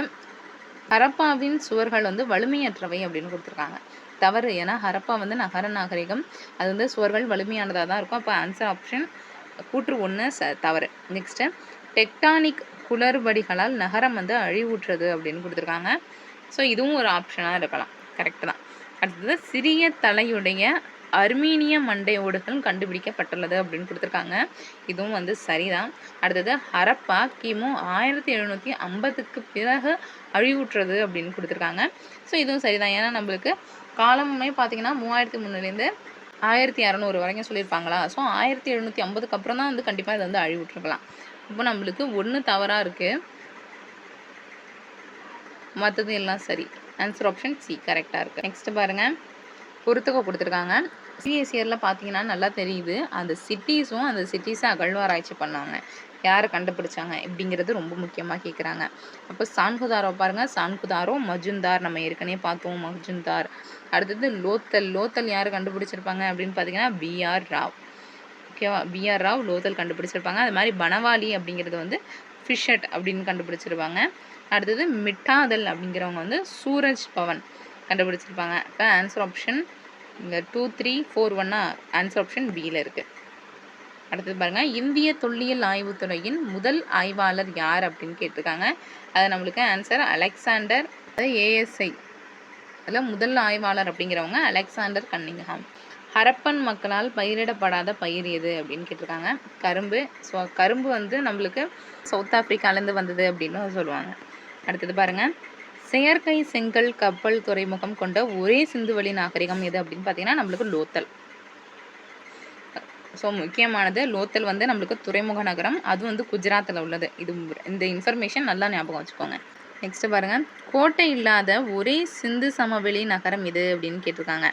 ஹரப்பாவின் சுவர்கள் வந்து வலிமையற்றவை அப்படின்னு கொடுத்துருக்காங்க. தவறு. ஏன்னா ஹரப்பா வந்து நகர நாகரிகம், அது வந்து சுவர்கள் வலிமையானதாக தான் இருக்கும். அப்போ ஆன்சர் ஆப்ஷன் கூற்று 1 தவறு. நெக்ஸ்ட்டு, டெக்டானிக் குளறுபடிகளால் நகரம் வந்து அழிவுற்றது அப்படின்னு கொடுத்துருக்காங்க. ஸோ இதுவும் ஒரு ஆப்ஷனாக இருக்கலாம். கரெக்டு தான். அடுத்தது, சிறிய தலையுடைய அர்மீனிய மண்டை ஓடுகள் கண்டுபிடிக்கப்பட்டுள்ளது அப்படின்னு கொடுத்துருக்காங்க. இதுவும் வந்து சரிதான். அடுத்தது, ஹரப்பா கிமு 1750க்கு பிறகு அழிவுற்றது அப்படின்னு கொடுத்துருக்காங்க. ஸோ இதுவும் சரிதான். ஏன்னா நம்மளுக்கு காலமே பார்த்தீங்கன்னா 3300லேருந்து 1600 வரைக்கும் சொல்லியிருப்பாங்களா. ஸோ 1750க்கு அப்புறம் தான் வந்து கண்டிப்பாக இதை வந்து அழிவுற்றுருக்கலாம். இப்போ நம்மளுக்கு 1 தவறாக இருக்குது, மற்றது எல்லாம் சரி. ஆன்சர் ஆப்ஷன் சி கரெக்டாக இருக்குது. நெக்ஸ்ட்டு பாருங்கள், பொறுத்துக்க கொடுத்துருக்காங்க. ப்ரீவியஸ் இயரில் பார்த்தீங்கன்னா நல்லா தெரியுது. அந்த சிட்டிஸை அகழ்வாராய்ச்சி பண்ணாங்க. யார் கண்டுபிடிச்சாங்க இப்படிங்கிறது ரொம்ப முக்கியமாக கேட்குறாங்க. அப்போ சான்குதாரோ பாருங்கள், சான்குதாரோ, மஜும்தார் நம்ம ஏற்கனவே பார்த்தோம், மஜும்தார். அடுத்தது லோத்தல் யார் கண்டுபிடிச்சிருப்பாங்க அப்படின்னு பார்த்தீங்கன்னா பிஆர் ராவ். ஓகேவா, பிஆர் ராவ் லோத்தல் கண்டுபிடிச்சிருப்பாங்க. அது மாதிரி பனவாலி அப்படிங்கிறது வந்து ஃபிஷட் அப்படின்னு கண்டுபிடிச்சிருப்பாங்க. அடுத்தது மிட்டாதல் அப்படிங்கிறவங்க வந்து சூரஜ் பவன் கண்டுபிடிச்சிருப்பாங்க. இப்போ ஆன்சர் ஆப்ஷன் இங்கே 2, 3, 4, 1 ஆன்சர் ஆப்ஷன் பியில் இருக்குது. அடுத்தது பாருங்கள், இந்திய தொல்லியல் ஆய்வுத்துறையின் முதல் ஆய்வாளர் யார் அப்படின்னு கேட்டிருக்காங்க. அது நம்மளுக்கு ஆன்சர் அலெக்சாண்டர், அது ஏஎஸ்ஐ. அதில் முதல் ஆய்வாளர் அப்படிங்கிறவங்க அலெக்சாண்டர் கன்னிங்ஹாம். ஹரப்பன் மக்களால் பயிரிடப்படாத பயிர் எது அப்படின்னு கேட்டிருக்காங்க. கரும்பு. ஸோ கரும்பு வந்து நம்மளுக்கு சவுத் ஆஃப்ரிக்காலேருந்து வந்தது அப்படின்னு சொல்லுவாங்க. அடுத்தது பாருங்கள், செயற்கை செங்கல் கப்பல் துறைமுகம் கொண்ட ஒரே சிந்துவெளி நாகரிகம் எது அப்படின்னு பார்த்தீங்கன்னா நம்மளுக்கு லோத்தல். ஸோ முக்கியமானது லோத்தல் வந்து நம்மளுக்கு துறைமுக நகரம், அது வந்து குஜராத்தில் உள்ளது. இந்த இன்ஃபர்மேஷன் நல்லா ஞாபகம் வச்சுக்கோங்க. நெக்ஸ்ட்டு பாருங்கள், கோட்டை இல்லாத ஒரே சிந்து சமவெளி நகரம் எது அப்படின்னு கேட்டிருக்காங்க.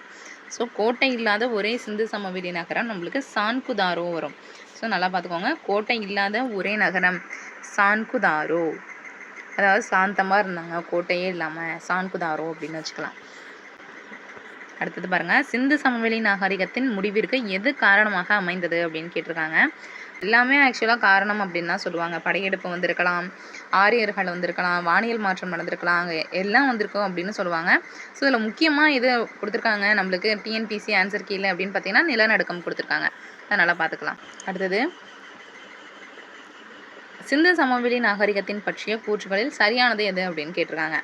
ஸோ கோட்டை இல்லாத ஒரே சிந்து சமவெளி நகரம் நம்மளுக்கு சான்குதாரோ வரும். ஸோ நல்லா பார்த்துக்கோங்க, கோட்டை இல்லாத ஒரே நகரம் சான்குதாரோ. அதாவது சாந்தமாக இருந்தாங்க, கோட்டையே இல்லாமல் சான்குதாரோ அப்படின்னு வச்சுக்கலாம். அடுத்தது பாருங்கள், சிந்து சமவெளி நாகரிகத்தின் முடிவிற்கு எது காரணமாக அமைந்தது அப்படின்னு கேட்டிருக்காங்க. எல்லாமே ஆக்சுவலாக காரணம் அப்படின்னு தான் சொல்லுவாங்க. படையெடுப்பு வந்திருக்கலாம், ஆரியர்கள் வந்திருக்கலாம், வானியல் மாற்றம் நடந்திருக்கலாம், எல்லாம் வந்திருக்கும் அப்படின்னு சொல்லுவாங்க. ஸோ இதில் முக்கியமாக எது கொடுத்துருக்காங்க நம்மளுக்கு டிஎன்பிசி ஆன்சர் கீழே அப்படின்னு பார்த்தீங்கன்னா நிலநடுக்கம் கொடுத்துருக்காங்க. அதை நல்லா பார்த்துக்கலாம். அடுத்தது, சிந்து சமவெளி நாகரிகத்தின் பற்றிய கூற்றுகளில் சரியானது எது அப்படின்னு கேட்டிருக்காங்க.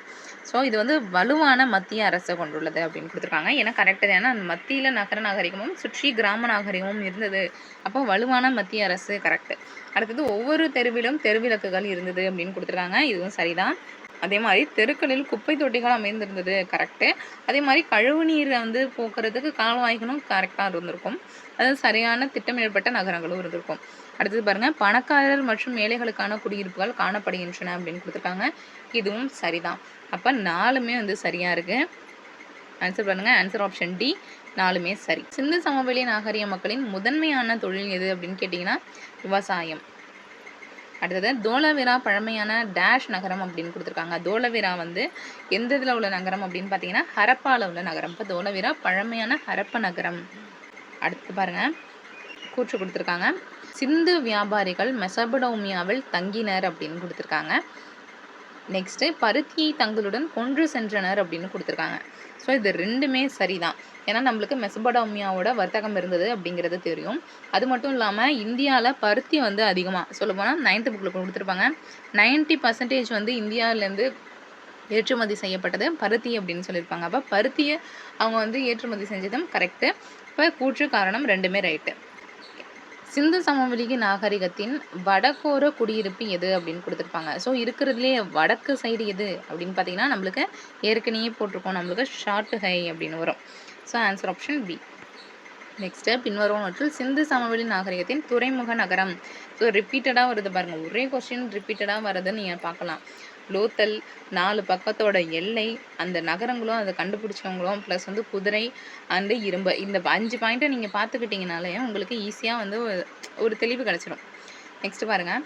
ஸோ இது வந்து வலுவான மத்திய அரசை கொண்டுள்ளது அப்படின்னு கொடுத்துருக்காங்க. ஏன்னா கரெக்டு. ஏன்னா மத்தியில் நகர நாகரிகமும் சுற்றி கிராம நாகரிகமும் இருந்தது. அப்போ வலுவான மத்திய அரசு கரெக்டு. அடுத்தது, ஒவ்வொரு தெருவிலும் தெருவிளக்குகள் இருந்தது அப்படின்னு கொடுத்துருக்காங்க. இதுவும் சரிதான். அதே மாதிரி தெருக்களில் குப்பை தொட்டிகள் அமைந்திருந்தது, கரெக்டு. அதே மாதிரி கழிவு நீரை வந்து போக்குறதுக்கு கால்வாய்களும் கரெக்டாக இருந்திருக்கும். அதாவது சரியான திட்டமிடப்பட்ட நகரங்களும் இருந்திருக்கும். அடுத்தது பாருங்கள், பணக்காரர் மற்றும் ஏழைகளுக்கான குடியிருப்புகள் காணப்படுகின்றன அப்படின்னு கொடுத்துருக்காங்க. இதுவும் சரிதான். அப்போ 4மே வந்து சரியாக இருக்குது. ஆன்சர் பண்ணுங்கள். ஆன்சர் ஆப்ஷன் டி, 4மே சரி. சிந்து சமவெளி நாகரிக மக்களின் முதன்மையான தொழில் எது அப்படின்னு கேட்டிங்கன்னா விவசாயம். அடுத்தது தோலவிரா பழமையான டேஷ் நகரம் அப்படின்னு கொடுத்துருக்காங்க. தோலவிரா வந்து எந்த இதில் உள்ள நகரம் அப்படின்னு பார்த்தீங்கன்னா ஹரப்பாவில் உள்ள நகரம். இப்போ தோலவிரா பழமையான ஹரப்ப நகரம். அடுத்து பாருங்கள், கூற்று கொடுத்துருக்காங்க. சிந்து வியாபாரிகள் மெசபடோமியாவில் தங்கினர் அப்படின்னு கொடுத்துருக்காங்க. நெக்ஸ்ட்டு பருத்தியை தங்களுடன் கொன்று சென்றனர் அப்படின்னு கொடுத்துருக்காங்க. ஸோ இது 2மே சரிதான். ஏன்னா நம்மளுக்கு மெசபடோமியாவோட வர்த்தகம் இருந்தது அப்படிங்கிறது தெரியும். அது மட்டும் இல்லாமல் இந்தியாவில் பருத்தி வந்து அதிகமாக சொல்லப்போனால் 9th புக்கில் கொடுத்துருப்பாங்க. 90% வந்து இந்தியாவிலேருந்து ஏற்றுமதி செய்யப்பட்டது பருத்தி அப்படின்னு சொல்லியிருப்பாங்க. அப்போ பருத்தியை அவங்க வந்து ஏற்றுமதி செஞ்சதும் கரெக்டு. இப்போ கூற்று காரணம் 2மே ரைட்டு. சிந்து சமவெளி நாகரிகத்தின் வடகோர குடியிருப்பு எது அப்படின்னு கொடுத்துருப்பாங்க. ஸோ இருக்கிறதுலே வடக்கு சைடு எது அப்படின்னு பார்த்தீங்கன்னா நம்மளுக்கு ஏற்கனவே போட்டிருக்கோம், நம்மளுக்கு ஷார்ட் ஹை அப்படின்னு வரும். So answer option B. Next பின்வருவனவற்றில் சிந்து சமவெளி நாகரிகத்தின் துறைமுக நகரம். ஸோ ரிப்பீட்டடாக வருது பாருங்கள், ஒரே கொஸ்டின் ரிப்பீட்டடாக வருதுன்னு நீங்கள் பார்க்கலாம். லோத்தல் 4 பக்கத்தோட எல்லை, அந்த நகரங்களும் அதை கண்டுபிடிச்சவங்களும் ப்ளஸ் வந்து குதிரை அண்டு இரும்பு, இந்த 5 பாயிண்ட்டை நீங்கள் பார்த்துக்கிட்டிங்கனாலே உங்களுக்கு ஈஸியாக வந்து ஒரு தெளிவு கிடச்சிடும். நெக்ஸ்ட்டு பாருங்கள்,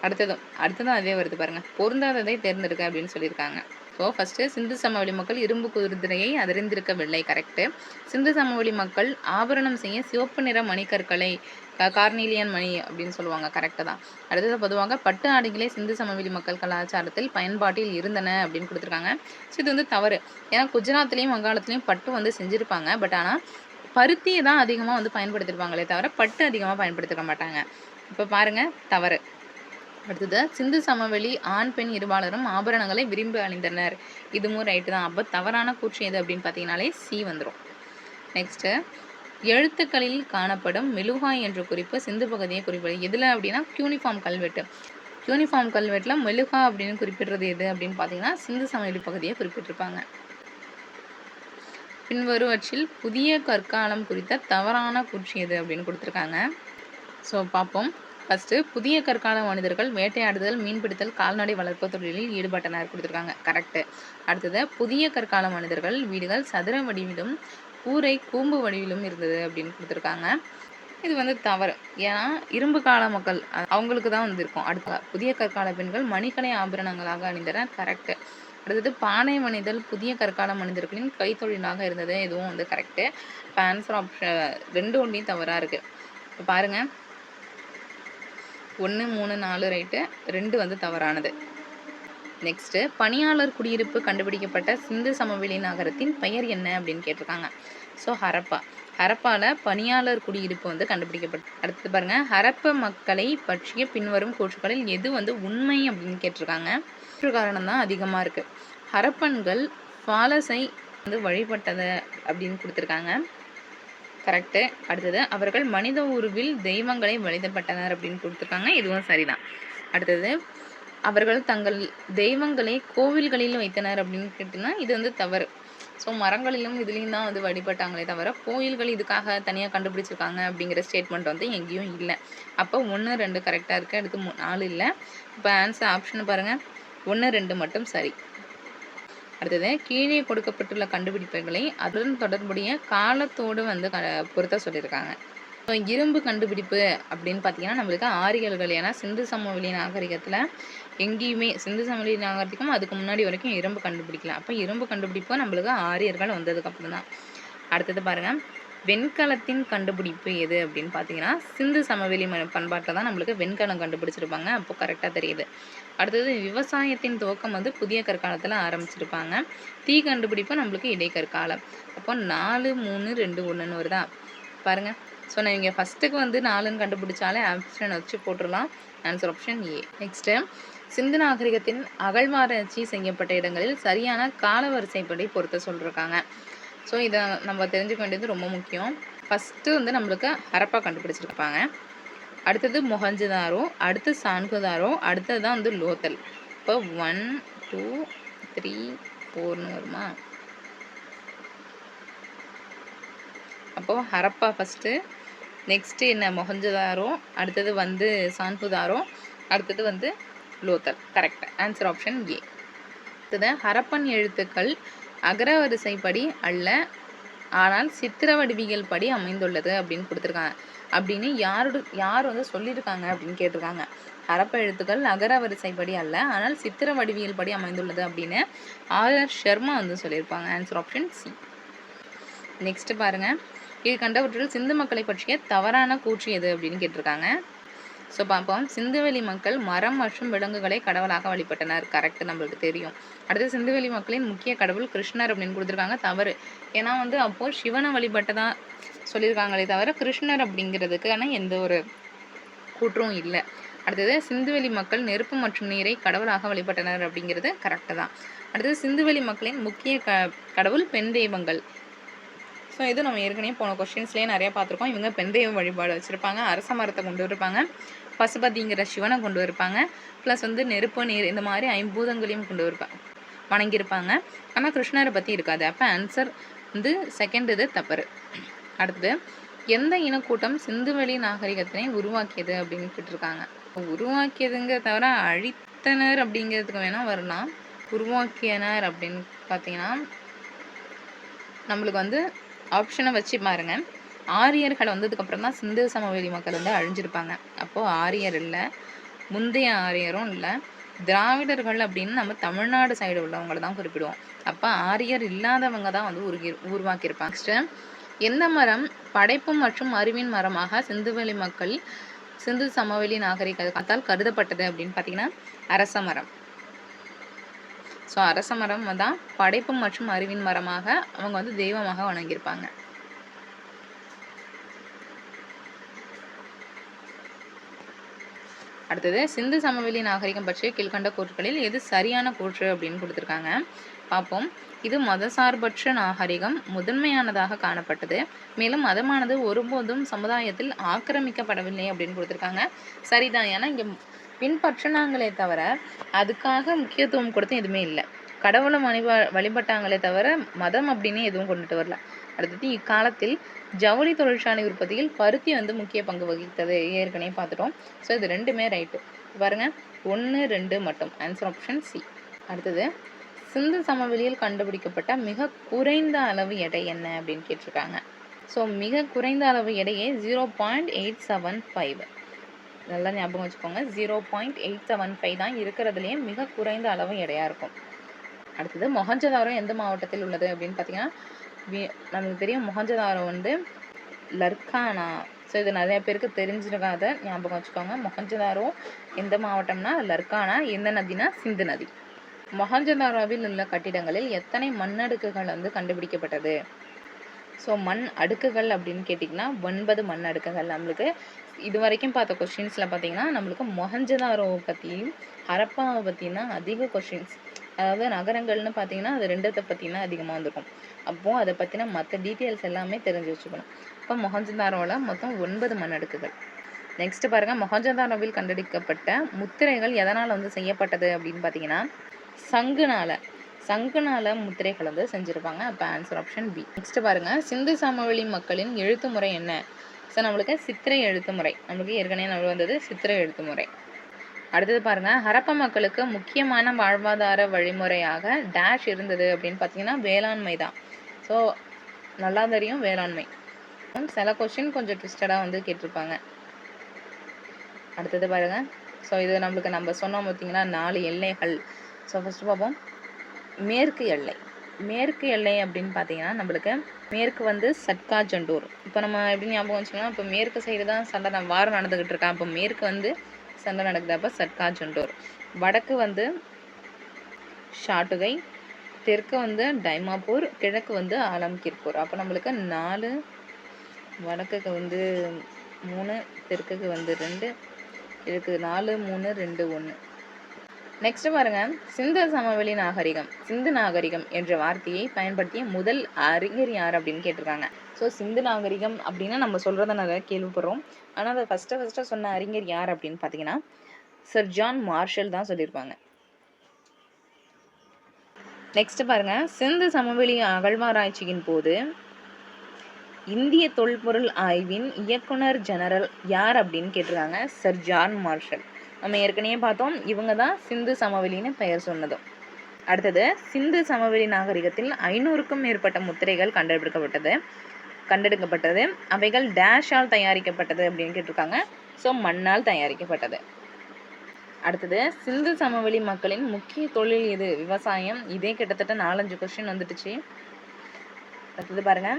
அடுத்ததும் அதே வருது பாருங்கள், பொருந்தாததை தேர்ந்தெடுக்க அப்படின்னு சொல்லியிருக்காங்க. ஸோ ஃபஸ்ட்டு சிந்து சமவெளி மக்கள் இரும்பு குதிரையை அறிந்திருக்கவில்லை, கரெக்டு. சிந்து சமவெளி மக்கள் ஆபரணம் செய்ய சிவப்பு நிற மணிக்கற்களை கார்னீலியன் மணி அப்படின்னு சொல்லுவாங்க, கரெக்டு தான். அடுத்தது பொதுவாக பட்டு ஆடைகளே சிந்து சமவெளி மக்கள் கலாச்சாரத்தில் பயன்பாட்டில் இருந்தன அப்படின்னு கொடுத்துருக்காங்க. ஸோ இது வந்து தவறு. ஏன்னா குஜராத்லேயும் வங்காளத்துலேயும் பட்டு வந்து செஞ்சுருப்பாங்க. பட் ஆனால் பருத்தியை தான் அதிகமாக வந்து பயன்படுத்திருப்பாங்களே தவிர பட்டு அதிகமாக பயன்படுத்திக்க மாட்டாங்க. இப்போ பாருங்கள், தவறு. அடுத்தது சிந்து சமவெளி ஆண் பெண் இருபாலரும் ஆபரணங்களை விரும்பி அணிந்தனர், இதுவும் ரைட்டு தான். அப்போ தவறான கூற்று எது அப்படின்னு பார்த்தீங்கன்னாலே சி வந்துடும். நெக்ஸ்ட்டு எழுத்துக்களில் காணப்படும் மெலுகாய் என்ற குறிப்பு சிந்து பகுதியை குறிப்பிடுது எதில் அப்படின்னா யூனிஃபார்ம் கல்வெட்டு. யூனிஃபார்ம் கல்வெட்டில் மெலுகா அப்படின்னு குறிப்பிடுறது எது அப்படின்னு பார்த்தீங்கன்னா சிந்து சமவெளி பகுதியை குறிப்பிட்டிருப்பாங்க. பின்வருவற்றில் புதிய கற்காலம் குறித்த தவறான கூற்று எது அப்படின்னு கொடுத்துருக்காங்க. ஸோ பார்ப்போம். ஃபஸ்ட்டு புதிய கற்கால மனிதர்கள் வேட்டையாடுதல், மீன்பிடித்தல், கால்நடை வளர்ப்பு தொழிலில் ஈடுபட்டனர் கொடுத்துருக்காங்க, கரெக்டு. அடுத்தது புதிய கற்கால மனிதர்கள் வீடுகள் சதுர வடிவிலும் கூரை கூம்பு வடிவிலும் இருந்தது அப்படின்னு கொடுத்துருக்காங்க. இது வந்து தவறு. ஏன்னா இரும்பு கால மக்கள் அவங்களுக்கு தான் வந்து இருக்கும். அடுத்த புதிய கற்கால பெண்கள் மணிக்கலை ஆபரணங்களாக அணிந்தனர், கரெக்டு. அடுத்தது பானை மனிதல் புதிய கற்கால மனிதர்களின் கைத்தொழிலாக இருந்தது, இதுவும் வந்து கரெக்டு. இப்போ ஆன்சர் ஆப்ஷன் 2 ஒன்றையும் தவறாக இருக்குது. இப்போ பாருங்கள், 1, 3, 4 ரைட்டு, 2 வந்து தவறானது. நெக்ஸ்ட்டு பணியாளர் குடியிருப்பு கண்டுபிடிக்கப்பட்ட சிந்து சமவெளி நகரத்தின் பெயர் என்ன அப்படின்னு கேட்டிருக்காங்க. ஸோ ஹரப்பாவில் பணியாளர் குடியிருப்பு வந்து கண்டுபிடிக்கப்பட்ட. அடுத்து பாருங்கள், ஹரப்ப மக்களை பற்றிய பின்வரும் கூற்றுக்களில் எது வந்து உண்மை அப்படின்னு கேட்டிருக்காங்க. கூற்று காரணம் தான் அதிகமாக இருக்குது. ஹரப்பன்கள் ஃபாலஸை வந்து வழிபட்டது அப்படின்னு கொடுத்துருக்காங்க, கரெக்டு. அடுத்தது அவர்கள் மனித உருவில் தெய்வங்களை வழிபட்டனர் அப்படின்னு கொடுத்துருக்காங்க, இதுவும் சரிதான். அடுத்தது அவர்கள் தங்கள் தெய்வங்களை கோவில்களில் வைத்தனர் அப்படின்னு கேட்டிங்கன்னா இது வந்து தவறு. ஸோ மரங்களிலும் இதுலேயும் தான் வந்து வழிபட்டாங்களே தவிர கோயில்கள் இதுக்காக தனியாக கண்டுபிடிச்சிருக்காங்க அப்படிங்கிற ஸ்டேட்மெண்ட் வந்து எங்கேயும் இல்லை. அப்போ 1, 2 கரெக்டாக இருக்குது, அடுத்து 4 இல்லை. இப்போ ஆன்சர் ஆப்ஷன் பாருங்கள், 1, 2 மட்டும் சரி. அடுத்தது கீழே கொடுக்கப்பட்டுள்ள கண்டுபிடிப்புகளை அதுடன் தொடர்புடைய காலத்தோடு வந்து பொருத்த சொல்லியிருக்காங்க. ஸோ இரும்பு கண்டுபிடிப்பு அப்படின்னு பார்த்தீங்கன்னா நம்மளுக்கு ஆரியர்கள். ஏன்னா சிந்து சமவெளி நாகரிகத்தில் எங்கேயுமே சிந்து சமவெளி நாகரிகத்துக்கும் அதுக்கு முன்னாடி வரைக்கும் இரும்பு கண்டுபிடிக்கல. அப்போ இரும்பு கண்டுபிடிப்பு நம்மளுக்கு ஆரியர்கள் வந்ததுக்கப்புறம் தான். அடுத்தது பாருங்கள், வெண்கலத்தின் கண்டுபிடிப்பு எது அப்படின்னு பார்த்தீங்கன்னா சிந்து சமவெளி பண்பாட்டில் தான் நம்மளுக்கு வெண்கலம் கண்டுபிடிச்சிருப்பாங்க, அப்போ கரெக்டாக தெரியுது. அடுத்தது விவசாயத்தின் துவக்கம் வந்து புதிய கற்காலத்தில் ஆரம்பிச்சிருப்பாங்க. தீ கண்டுபிடிப்பு நம்மளுக்கு இடைக்கற்காலம். அப்போ 4, 3, 2, 1ன்னு வருதா பாருங்கள். ஸோ நான் இங்கே ஃபஸ்ட்டுக்கு வந்து 4ன்னு கண்டுபிடிச்சாலே ஆப்ஷன் வச்சு போட்டுடலாம். Answer option A. நெக்ஸ்ட்டு சிந்து நாகரிகத்தின் அகழ்வாராய்ச்சி செய்யப்பட்ட இடங்களில் சரியான காலவரிசைப்படி பொறுத்த சொல்லியிருக்காங்க. ஸோ இதை நம்ம தெரிஞ்சுக்க வேண்டியது ரொம்ப முக்கியம். ஃபஸ்ட்டு வந்து நம்மளுக்கு ஹரப்பா கண்டுபிடிச்சிருப்பாங்க, அடுத்தது மொஹஞ்சதாரோ, அடுத்து சான்குதாரோ, அடுத்தது தான் வந்து லோத்தல். இப்போ 1, 2 3 4ன்னு வருமா? அப்போ ஹரப்பா ஃபஸ்ட்டு, நெக்ஸ்ட்டு என்ன மொஹஞ்சதாரோ, அடுத்தது வந்து சான்புதாரோ, அடுத்தது வந்து லோத்தல். கரெக்ட். ஆன்சர் ஆப்ஷன் ஏ. அடுத்தது ஹரப்பன் எழுத்துக்கள் அகரவரிசைப்படி அல்ல, ஆனால் சித்திர வடிவியல் படி அமைந்துள்ளது அப்படின்னு கொடுத்துருக்காங்க. அப்படின்னு யார் வந்து சொல்லியிருக்காங்க அப்படின்னு கேட்டிருக்காங்க. ஹரப்ப எழுத்துக்கள் அகரவரிசைப்படி அல்ல, ஆனால் சித்திர வடிவியல் படி அமைந்துள்ளது அப்படின்னு ஆர் சர்மா வந்து சொல்லியிருப்பாங்க. Answer option C. நெக்ஸ்ட் பாருங்க, கீழ்கண்டவற்றில் சிந்து மக்களை பற்றிய தவறான கூற்று எது அப்படின்னு கேட்டிருக்காங்க. ஸோ பார்ப்போம். சிந்துவெளி மக்கள் மரம் மற்றும் விலங்குகளை கடவுளாக வழிபட்டனர். கரெக்ட், நம்மளுக்கு தெரியும். அடுத்து சிந்துவெளி மக்களின் முக்கிய கடவுள் கிருஷ்ணர் அப்படின்னு கொடுத்துருக்காங்க. தவறு. ஏன்னா வந்து அப்போது சிவனை வழிபட்டதான் சொல்லியிருக்காங்களே தவிர கிருஷ்ணர் அப்படிங்கிறதுக்கான எந்த ஒரு கூற்றும் இல்லை. அடுத்தது சிந்துவெளி மக்கள் நெருப்பு மற்றும் நீரை கடவுளாக வழிபட்டனர் அப்படிங்கிறது கரெக்டு தான். அடுத்தது சிந்துவெளி மக்களின் முக்கிய கடவுள் பெண் தெய்வங்கள். ஸோ இது நம்ம ஏற்கனவே போன கொஸ்டின்ஸ்லேயே நிறையா பார்த்துருக்கோம். இவங்க பெண் தெய்வ வழிபாடு வச்சுருப்பாங்க, அரச மரத்தை கொண்டு இருப்பாங்க, பசுபதிங்கிற சிவனை கொண்டு இருப்பாங்க, ப்ளஸ் வந்து நெருப்பு நீர் இந்த மாதிரி 5 பூதங்களையும் கொண்டு வணங்கியிருப்பாங்க. ஆனால் கிருஷ்ணரை பற்றி இருக்காது. அப்போ ஆன்சர் வந்து செகண்ட் இது தவறு. அடுத்தது எந்த இனக்கூட்டம் சிந்துவெளி நாகரிகத்தினை உருவாக்கியது அப்படின்னு கேட்டிருக்காங்க. உருவாக்கியதுங்க தவிர அழித்தனர் அப்படிங்கிறதுக்கு வேணால் வரலாம். உருவாக்கியனர் அப்படின்னு பார்த்தீங்கன்னா நம்மளுக்கு வந்து ஆப்ஷனை வச்சு பாருங்க. ஆரியர்கள் வந்ததுக்கப்புறம் தான் சிந்து சமவெளி மக்கள் வந்து அழிஞ்சிருப்பாங்க. அப்போது ஆரியர் இல்லை, முந்தைய ஆரியரும் இல்லை, திராவிடர்கள் அப்படின்னு நம்ம தமிழ்நாடு சைடு உள்ளவங்களை தான் குறிப்பிடுவோம். அப்போ ஆரியர் இல்லாதவங்க தான் வந்து உருவாக்கியிருப்பாங்க. நெக்ஸ்ட்டு எந்த மரம் படைப்பு மற்றும் அறிவின் மரமாக சிந்துவெளி மக்கள் சிந்து சமவெளி நாகரிகத்தால் கருதப்பட்டது அப்படின்னு பார்த்தீங்கன்னா அரச மரம். ஸோ அரச மரம் தான் படைப்பு மற்றும் அறிவின் மரமாக அவங்க வந்து தெய்வமாக வணங்கியிருப்பாங்க. அடுத்தது சிந்து சமவெளி நாகரிகம் பற்றிய கீழ்கண்ட கூற்றுகளில் எது சரியான கூற்று அப்படின்னு கொடுத்துருக்காங்க. பார்ப்போம். இது மதசார்பற்ற நாகரிகம் முதன்மையானதாக காணப்பட்டது, மேலும் மதமானது ஒருபோதும் சமுதாயத்தில் ஆக்கிரமிக்கப்படவில்லை அப்படின்னு கொடுத்துருக்காங்க. சரிதான். ஏன்னா இங்கே பின்பற்றினாங்களே தவிர அதுக்காக முக்கியத்துவம் கொடுத்து எதுவுமே இல்லை. கடவுளை வழிபட்டாங்களே தவிர மதம் அப்படின்னு எதுவும் கொண்டுட்டு வரல. அடுத்தது இக்காலத்தில் ஜவுளி தொழிற்சாலை உற்பத்தியில் பருத்தி வந்து முக்கிய பங்கு வகித்தது ஏற்கனவே பார்த்துட்டோம். ஸோ இது ரெண்டுமே ரைட்டு. பாருங்க 1 2 மட்டும். Answer option C. அடுத்தது சிந்து சமவெளியில் கண்டுபிடிக்கப்பட்ட மிக குறைந்த அளவு எடை என்ன அப்படின்னு கேட்டிருக்காங்க. ஸோ மிக குறைந்த அளவு எடையே 0.875. நல்லா ஞாபகம் வச்சுக்கோங்க. 0.875 தான் இருக்கிறதுலேயே மிக குறைந்த அளவு எடையாக இருக்கும். அடுத்தது மொஹஞ்சதாரோ எந்த மாவட்டத்தில் உள்ளது அப்படின்னு பார்த்தீங்கன்னா நமக்கு தெரியும் மொஹஞ்சதாரோ வந்து லர்கானா. ஸோ இது நிறைய பேருக்கு தெரிஞ்சிருக்காத ஞாபகம் வச்சுக்கோங்க. மொஹஞ்சதாரோ எந்த மாவட்டம்னா லர்கானா. எந்த நதினா சிந்து நதி. மொஹஞ்சதாரோவில் உள்ள கட்டிடங்களில் எத்தனை மண்ணடுக்குகள் வந்து கண்டுபிடிக்கப்பட்டது? ஸோ மண் அடுக்குகள் அப்படின்னு கேட்டிங்கன்னா 9 மண் அடுக்குகள். நம்மளுக்கு இது வரைக்கும் பார்த்த கொஸ்டின்ஸில் பார்த்தீங்கன்னா நம்மளுக்கு மொஹஞ்சதாரோவை பற்றியும் ஹரப்பாவை பற்றினா அதிக கொஸ்டின்ஸ். அதாவது நகரங்கள்னு பார்த்தீங்கன்னா அது 2 பற்றினா அதிகமாக வந்திருக்கும். அப்போது அதை பற்றின மற்ற டீட்டெயில்ஸ் எல்லாமே தெரிஞ்சு வச்சுக்கணும். இப்போ மொஹஞ்சதாரோவில் மொத்தம் 9 மண் அடுக்குகள். நெக்ஸ்ட் பாருங்கள், மொஹஞ்சதாரோவில் கண்டுபிடிக்கப்பட்ட முத்திரைகள் எதனால் வந்து செய்யப்பட்டது அப்படின்னு பார்த்தீங்கன்னா சங்குனால முத்திரைகள் வந்து செஞ்சுருப்பாங்க. அப்போ ஆன்சர் ஆப்ஷன் பி. நெக்ஸ்ட் பாருங்கள், சிந்து சமவெளி மக்களின் எழுத்து முறை என்ன? ஸோ நம்மளுக்கு சித்திரை எழுத்து முறை. நம்மளுக்கு ஏற்கனவே நம்ம வந்தது சித்திரை எழுத்து முறை. அடுத்தது பாருங்கள், ஹரப்பா மக்களுக்கு முக்கியமான வாழ்வாதார வழிமுறையாக டேஷ் இருந்தது அப்படின்னு பார்த்தீங்கன்னா வேளாண்மை தான். ஸோ நல்லா தெரியும் வேளாண்மை. சில கொஸ்டின் கொஞ்சம் ட்விஸ்டடாக வந்து கேட்டிருப்பாங்க. அடுத்தது பாருங்கள், ஸோ இது நம்மளுக்கு நம்ம சொன்னோம் பார்த்தீங்கன்னா 4 எல்லைகள். ஸோ ஃபஸ்ட்டு பார்ப்போம். மேற்கு எல்லை அப்படின்னு பார்த்தீங்கன்னா நம்மளுக்கு மேற்கு வந்து சட்கா ஜண்டூர். இப்போ நம்ம எப்படி ஞாபகம் வச்சுக்கோன்னா இப்போ மேற்கு சைடு தான் சண்டை வாரம் நடந்துக்கிட்டு இருக்கா. இப்போ மேற்கு வந்து சண்டை நடக்குது. அப்போ சட்கா ஜண்டூர். வடக்கு வந்து ஷாட்டுகை, தெற்கு வந்து டைமாப்பூர், கிழக்கு வந்து ஆலம்கீர்பூர். அப்போ நம்மளுக்கு 4, வடக்குக்கு வந்து 3, தெற்குக்கு வந்து 2, இதுக்கு 4 3 2 1. நெக்ஸ்ட் பாருங்க, சிந்து சமவெளி நாகரிகம், சிந்து நாகரிகம் என்ற வார்த்தையை பயன்படுத்திய முதல் அறிஞர் யார் அப்படின்னு கேட்டிருக்காங்க. ஸோ சிந்து நாகரிகம் அப்படின்னா நம்ம சொல்கிறத நிறைய கேள்விப்படுறோம். ஆனால் அதை ஃபஸ்ட்டு சொன்ன அறிஞர் யார் அப்படின்னு பார்த்தீங்கன்னா சர் ஜான் மார்ஷல் தான் சொல்லியிருப்பாங்க. நெக்ஸ்ட் பாருங்க, சிந்து சமவெளி அகழ்வாராய்ச்சியின் போது இந்திய தொல்பொருள் ஆய்வின் இயக்குனர் ஜெனரல் யார் அப்படின்னு கேட்டிருக்காங்க. Sir John Marshall. நம்ம ஏற்கனவே பார்த்தோம், இவங்க தான் சிந்து சமவெளின்னு பெயர் சொன்னதும். அடுத்தது, சிந்து சமவெளி நாகரிகத்தில் 500க்கும் மேற்பட்ட முத்திரைகள் கண்டெடுக்கப்பட்டது. அவைகள் டேஷால் தயாரிக்கப்பட்டது அப்படின்னு கேட்டிருக்காங்க. ஸோ மண்ணால் தயாரிக்கப்பட்டது. அடுத்தது, சிந்து சமவெளி மக்களின் முக்கிய தொழில் எது? விவசாயம். இதே கிட்டத்தட்ட 4-5 கொஸ்டின் வந்துடுச்சு. அடுத்தது பாருங்க,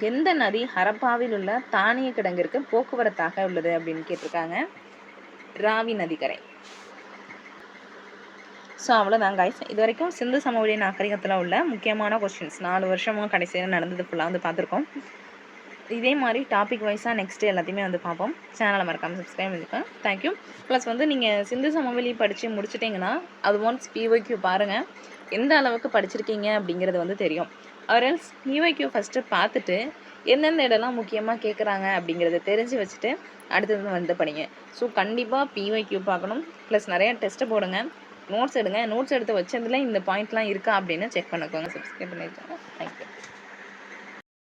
எந்த நதி ஹரப்பாவில் உள்ள தானிய கிடங்கிற்கு போக்குவரத்தாக உள்ளது அப்படின்னு கேட்டிருக்காங்க. ராவி நதிக்கரை. ஸோ அவ்வளோதான் கைஸ். இது வரைக்கும் சிந்து சமவெளி நாகரிகத்தில் உள்ள முக்கியமான கொஸ்டின்ஸ் 4 வருஷமும் கடைசியில் நடந்தது ஃபுல்லாக வந்து பார்த்துருக்கோம். இதே மாதிரி டாபிக் வைஸாக நெக்ஸ்ட்டு எல்லாத்தையுமே வந்து பார்ப்போம். சேனலை மறக்காமல் சப்ஸ்கிரைப் பண்ணிருக்கேன். தேங்க்யூ. ப்ளஸ் வந்து நீங்கள் சிந்து சமவெளி படித்து முடிச்சிட்டிங்கன்னா அது ஒன்ஸ் பிஒய்க்யூ பாருங்கள், எந்த அளவுக்கு படிச்சிருக்கீங்க அப்படிங்கிறது வந்து தெரியும். ஆர்எல்ஸ் பிஒய்க்யூ ஃபஸ்ட்டு பார்த்துட்டு எந்தெந்த இடம்லாம் முக்கியமாக கேட்குறாங்க அப்படிங்கிறத தெரிஞ்சு வச்சுட்டு அடுத்தது வந்து படிங்க. ஸோ கண்டிப்பாக பிஒய்க்யூ பார்க்கணும். ப்ளஸ் நிறையா டெஸ்ட்டு போடுங்க, நோட்ஸ் எடுங்க. நோட்ஸ் எடுத்து வச்சதில் இந்த பாயிண்ட்லாம் இருக்கா அப்படின்னு செக் பண்ணிக்கோங்க. சப்ஸ்கிரைப் பண்ணிக்கோங்க. தேங்க்யூ.